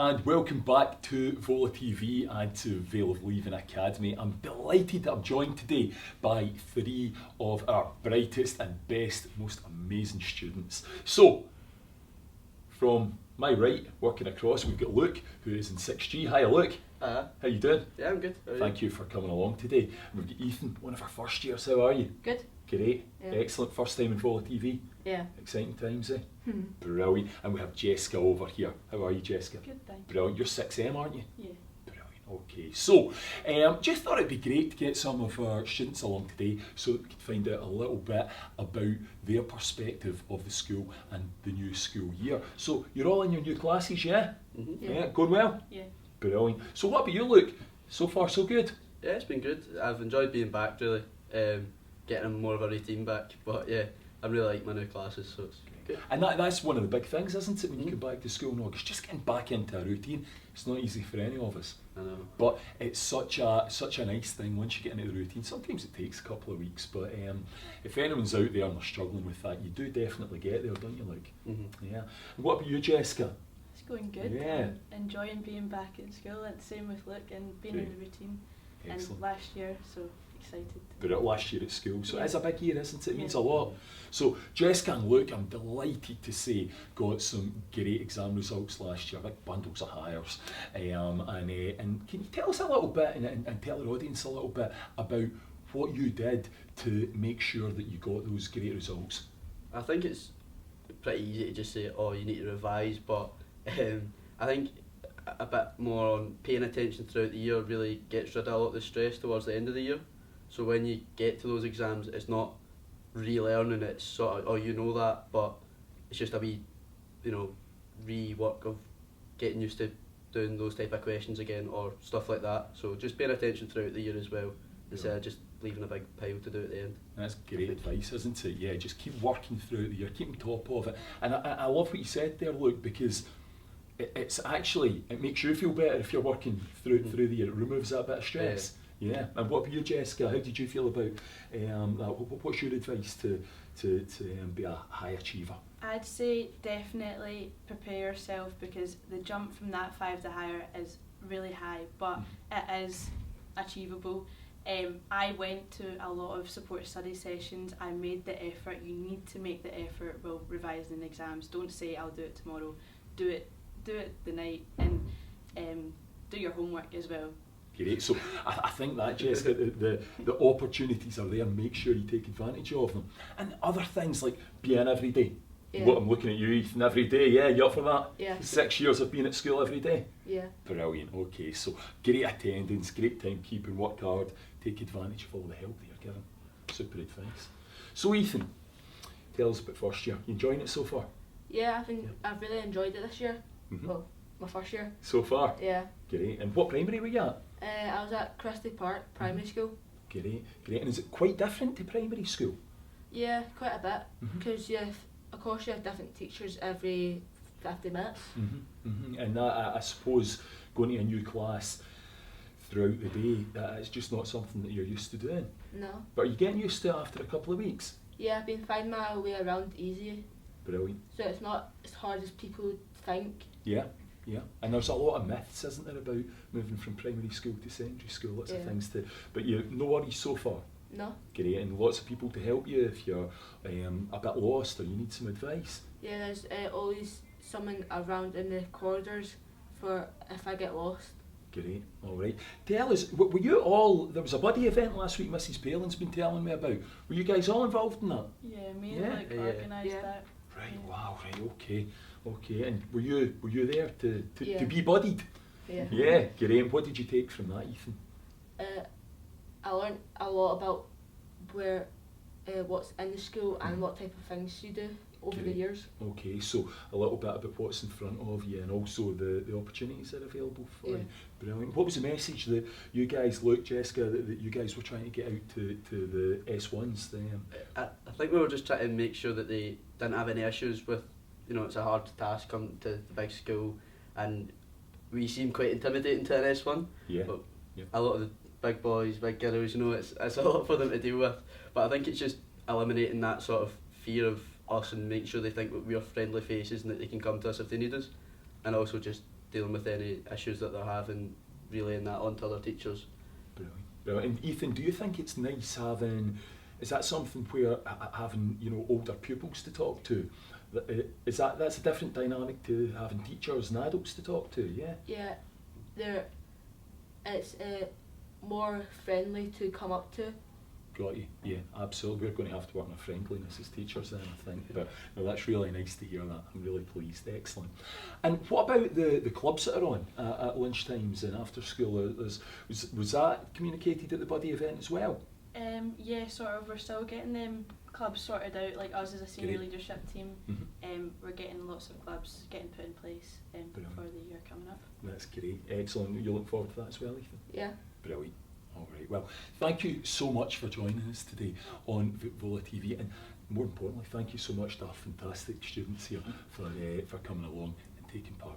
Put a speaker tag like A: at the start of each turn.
A: and welcome back to Vola TV and to Vale of Leaving Academy. I'm delighted that I'm joined today by three of our brightest and best, most amazing students. So, from my right, working across, we've got Luke, who is in 6G. Hi Luke.
B: How
A: you doing?
B: Yeah, I'm good.
A: Thank you for coming along today. And we've got Ethan, one of our first years. How are you?
C: Good.
A: Great.
C: Yeah.
A: Excellent. First time in Vola TV.
C: Yeah.
A: Exciting times, eh?
C: Hmm.
A: Brilliant. And we have Jessica over here. How are you, Jessica?
C: Good, thank you.
A: Brilliant. You're 6M, aren't you?
C: Yeah.
A: Brilliant. Okay. So, just thought it'd be great to get some of our students along today so that we could find out a little bit about their perspective of the school and the new school year. So, you're all in your new classes, yeah?
B: Mm-hmm.
C: Yeah.
A: Going well?
C: Yeah.
A: Brilliant. So, what about you, Luke? So far, so good?
B: Yeah, it's been good. I've enjoyed being back, really. Getting more of a routine back. But yeah, I really like my new classes, so it's good.
A: And that's one of the big things, isn't it, when you come back to school in August? Just getting back into a routine. It's not easy for any of us.
B: I know.
A: But it's such a nice thing once you get into the routine. Sometimes it takes a couple of weeks, but if anyone's out there and they're struggling with that, you do definitely get there, don't you, Luke?
B: Mm-hmm.
A: Yeah. And what about you, Jessica?
C: It's going good.
A: Yeah.
C: I'm enjoying being back in school, and same with Luke and being
A: Great.
C: in the routine.
A: Excellent.
C: And last year, so excited.
A: But last year at school, so
C: Yeah.
A: it's a big year, isn't it? It means
C: Yeah.
A: a lot. So Jessica and Luke, I'm delighted to say, got some great exam results last year, big bundles of hires. And can you tell us a little bit and tell our audience a little bit about what you did to make sure that you got those great results?
B: I think it's pretty easy to just say, oh, you need to revise, but I think a bit more on paying attention throughout the year really gets rid of a lot of the stress towards the end of the year. So when you get to those exams, it's not relearning, it's sort of, oh, you know that, but it's just a wee, rework of getting used to doing those type of questions again or stuff like that. So just paying attention throughout the year as well, instead of just leaving a big pile to do at the end.
A: That's great advice, isn't it? Yeah, just keep working throughout the year, keep on top of it. And I love what you said there, Luke, because it makes you feel better if you're working through the year. It removes that bit of stress. Yeah. And what about you, Jessica? How did you feel about what's your advice to be a high achiever?
C: I'd say definitely prepare yourself, because the jump from that 5 to higher is really high, but it is achievable. I went to a lot of support study sessions. I made the effort. You need to make the effort while revising exams. Don't say I'll do it tomorrow. Do it the night, and do your homework as well.
A: Great. So I think that, Jessica, the opportunities are there. Make sure you take advantage of them. And other things like being every day.
C: Yeah.
A: What I'm looking at you, Ethan, every day. Yeah, you up for that?
C: Yeah.
A: 6 years of being at school every day.
C: Yeah.
A: Brilliant. Okay, so great attendance, great timekeeping, work hard, take advantage of all the help that you're given. Super advice. So Ethan, tell us about first year. You enjoying it so far?
C: Yeah, I think I've really enjoyed it this year.
A: Mm-hmm.
C: Well, my first year.
A: So far?
C: Yeah.
A: Great. And what primary were you at?
C: I was at Christie Park Primary School.
A: Great. And is it quite different to primary school?
C: Yeah, quite a bit, because of course you have different teachers every 50 minutes.
A: And that, I suppose, going to a new class throughout the day, it's just not something that you're used to doing.
C: No.
A: But are you getting used to it after a couple of weeks?
C: Yeah, I've been finding my way around easy.
A: Brilliant.
C: So it's not as hard as people think.
A: Yeah. And there's a lot of myths, isn't there, about moving from primary school to secondary school, lots of things to... But no worries so far?
C: No.
A: Great, and lots of people to help you if you're a bit lost or you need some advice?
C: Yeah, there's always someone around in the corridors for if I get lost.
A: Great, alright. Tell us, were you all... There was a buddy event last week Mrs. Palin's been telling me about. Were you guys all involved in that?
C: Yeah, me
A: Yeah.
C: and Luke organised that.
A: Right,
C: Yeah.
A: wow, right, okay. And were you there to
C: Yeah.
A: be buddied?
C: Yeah.
A: Yeah, great. And what did you take from that, Ethan?
C: I learned a lot about what's in the school and what type of things you do over the
A: Great.
C: years.
A: Okay, so a little bit about what's in front of you and also the opportunities that are available for you. Brilliant. What was the message that you guys, Luke, Jessica, that you guys were trying to get out to the S1s then?
B: I think we were just trying to make sure that they didn't have any issues with, it's a hard task coming to the big school, and we seem quite intimidating to an S1.
A: Yeah.
B: But
A: Yeah.
B: a lot of the big boys, big girls, it's a lot for them to deal with. But I think it's just eliminating that sort of fear of us and making sure they think that we're friendly faces and that they can come to us if they need us. And also just dealing with any issues that they're having, relaying that on to other teachers.
A: Brilliant. Brilliant. And Ethan, do you think it's nice having, is that something where having, you know, older pupils to talk to, that's a different dynamic to having teachers and adults to talk to, yeah?
D: Yeah, it's more friendly to come up to.
A: Got you, yeah, absolutely. We're going to have to work on our friendliness as teachers then, I think. But no, that's really nice to hear that. I'm really pleased. Excellent. And what about the clubs that are on at lunchtimes and after school? Was that communicated at the buddy event as well?
C: Yeah, sort of. We're still getting them clubs sorted out. Like us as a senior
A: Great.
C: leadership team,
A: Mm-hmm.
C: we're getting lots of clubs getting put in place
A: Brilliant.
C: for the year coming up.
A: That's great. Excellent. You look forward to that as well, Ethan?
D: Yeah.
A: Brilliant. All right. Well, thank you so much for joining us today on Vola TV, and more importantly, thank you so much to our fantastic students here for coming along and taking part.